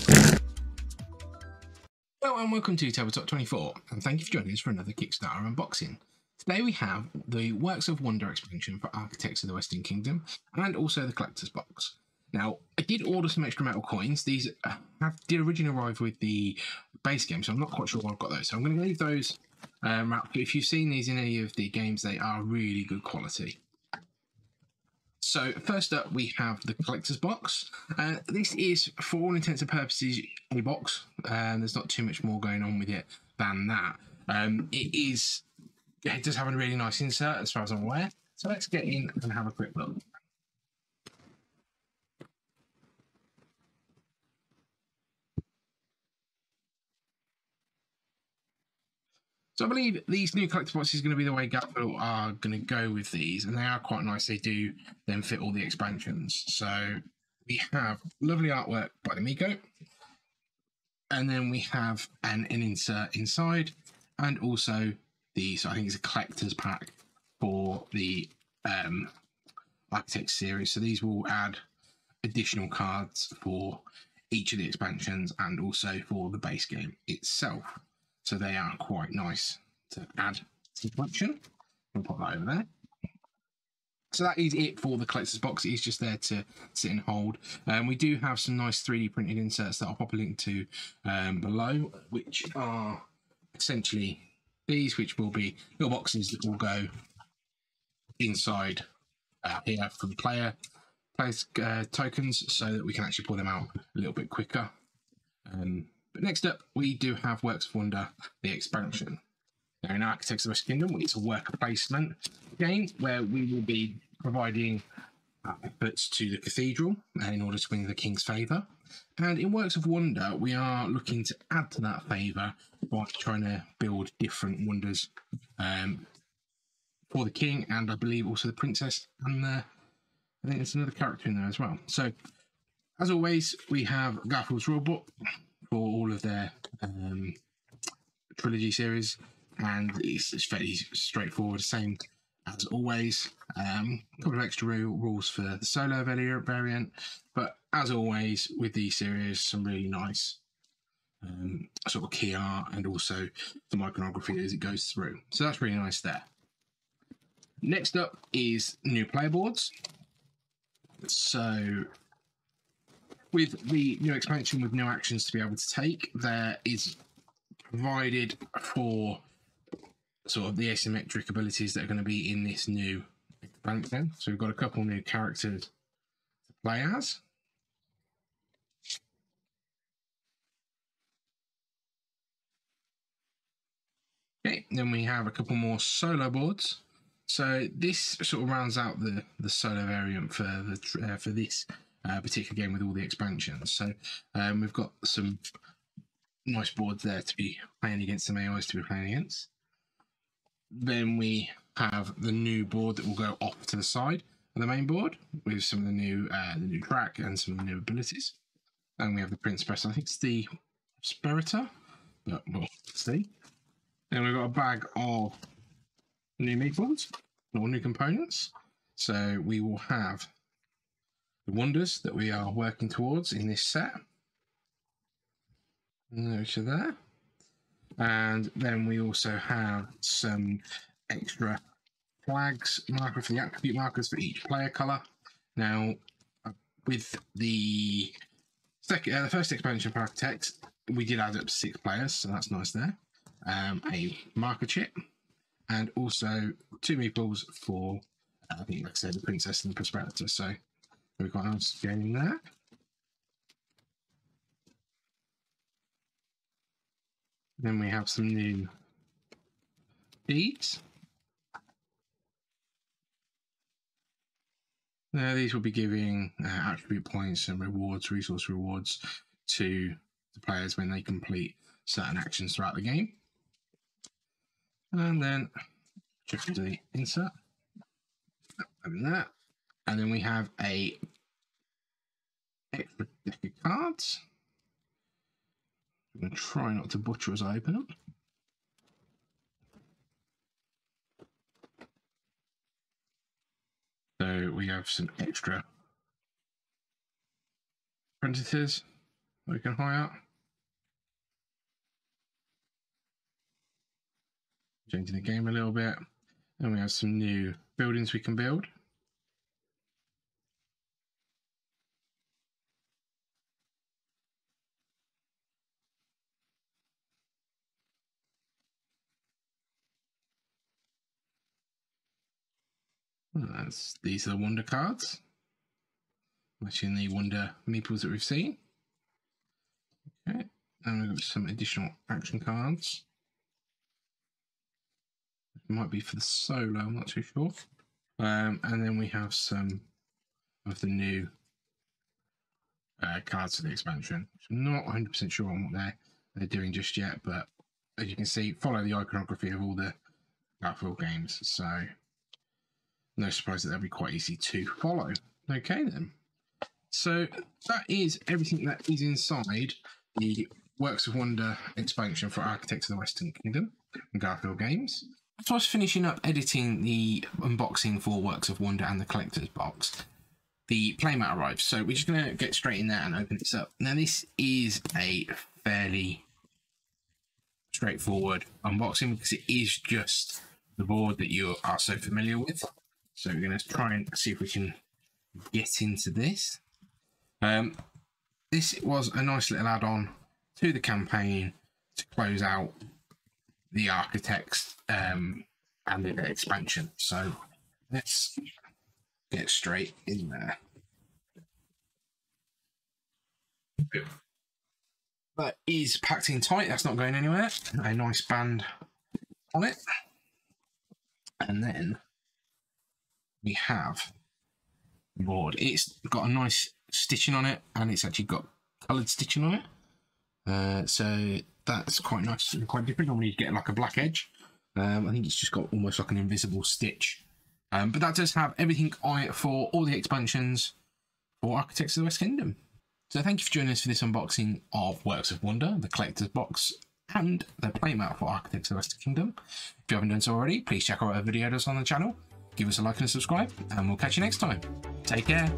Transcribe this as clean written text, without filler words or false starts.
Hello and welcome to Tabletop 24, and thank you for joining us for another Kickstarter unboxing. Today we have the Works of Wonder expansion for Architects of the Western Kingdom, and also the Collector's Box. Now, I did order some extra metal coins. These did originally arrive with the base game, so I'm not quite sure where I've got those. So I'm going to leave those wrapped, but if you've seen these in any of the games, they are really good quality. So first up, we have the Collector's Box. This is, for all intents and purposes, a box, and there's not too much more going on with it than that. It does have a really nice insert, as far as I'm aware. So let's get in and have a quick look. So I believe these new collector boxes is going to be the way Garphill are going to go with these, and they are quite nice. They do then fit all the expansions. So we have lovely artwork by the Miko, and then we have an insert inside, and also so I think it's a collector's pack for the Architect series. So these will add additional cards for each of the expansions and also for the base game itself. So they are quite nice to add to the collection. We'll pop that over there. So that is it for the collector's box. It is just there to sit and hold. We do have some nice 3D printed inserts that I'll pop a link to below, which are essentially these, which will be little boxes that will go inside here for the players tokens, so that we can actually pull them out a little bit quicker. But next up, we do have Works of Wonder, the expansion. Now, in Architects of the Western Kingdom, it's a worker placement game where we will be providing efforts to the cathedral in order to win the king's favour. And in Works of Wonder, we are looking to add to that favour by trying to build different wonders for the king, and I believe also the princess, and I think there's another character in there as well. So, as always, we have Garphill's rulebook for all of their trilogy series, and it's fairly straightforward, same as always. A couple of extra rules for the solo variant, but as always with these series, some really nice sort of key art and also some iconography as it goes through. So that's really nice there. Next up is new player boards. So with the new expansion with new actions to be able to take, there is provided for sort of the asymmetric abilities that are going to be in this new expansion. So we've got a couple new characters to play as. Okay, then we have a couple more solo boards. So this sort of rounds out the solo variant for this particular game with all the expansions. So we've got some nice boards there to be playing against, some AIs to be playing against. Then we have the new board that will go off to the side of the main board with some of the new track and some of the new abilities. And we have the Prince Press. I think it's the Spiritor, but we'll see. Then we've got a bag of new meeples or new components. So we will have the wonders that we are working towards in this set. Those are there. And then we also have some extra flags, marker for the attribute markers for each player colour. Now, with the first expansion for Architects, we did add up to 6 players, so that's nice there. A marker chip, and also 2 meeples for, I think, like I said, the Princess and the Prosperator. So we've got a nice game there. Then we have some new deeds. Now, these will be giving attribute points and rewards, resource rewards to the players when they complete certain actions throughout the game. And then just the insert. And that. And then we have a extra deck of cards. I'm going to try not to butcher as I open them. So we have some extra apprentices, we can hire. Changing the game a little bit. And we have some new buildings we can build. These are the Wonder cards. Matching the Wonder meeples that we've seen. Okay, and we've got some additional action cards. It might be for the solo, I'm not too sure. And then we have some of the new cards for the expansion. I'm not 100% sure on what they're doing just yet, but as you can see, follow the iconography of all the Garphill games, so no surprise that they'll be quite easy to follow. Okay then. So that is everything that is inside the Works of Wonder expansion for Architects of the Western Kingdom and Garphill games. As I was finishing up editing the unboxing for Works of Wonder and the Collector's Box, the Playmat arrived. So we're just going to get straight in there and open this up. Now this is a fairly straightforward unboxing because it is just the board that you are so familiar with. So we're going to try and see if we can get into this. This was a nice little add-on to the campaign to close out the Architects and the expansion. So let's get straight in there. That is packed in tight, that's not going anywhere. A nice band on it. And then we have the board. It's got a nice stitching on it, and it's actually got coloured stitching on it. So that's quite nice and quite different. Normally you get like a black edge. I think it's just got almost like an invisible stitch. But that does have everything on it for all the expansions for Architects of the West Kingdom. So thank you for joining us for this unboxing of Works of Wonder, the Collector's Box, and the Playmat for Architects of the West Kingdom. If you haven't done so already, please check out our videos on the channel, give us a like and a subscribe, and we'll catch you next time. Take care.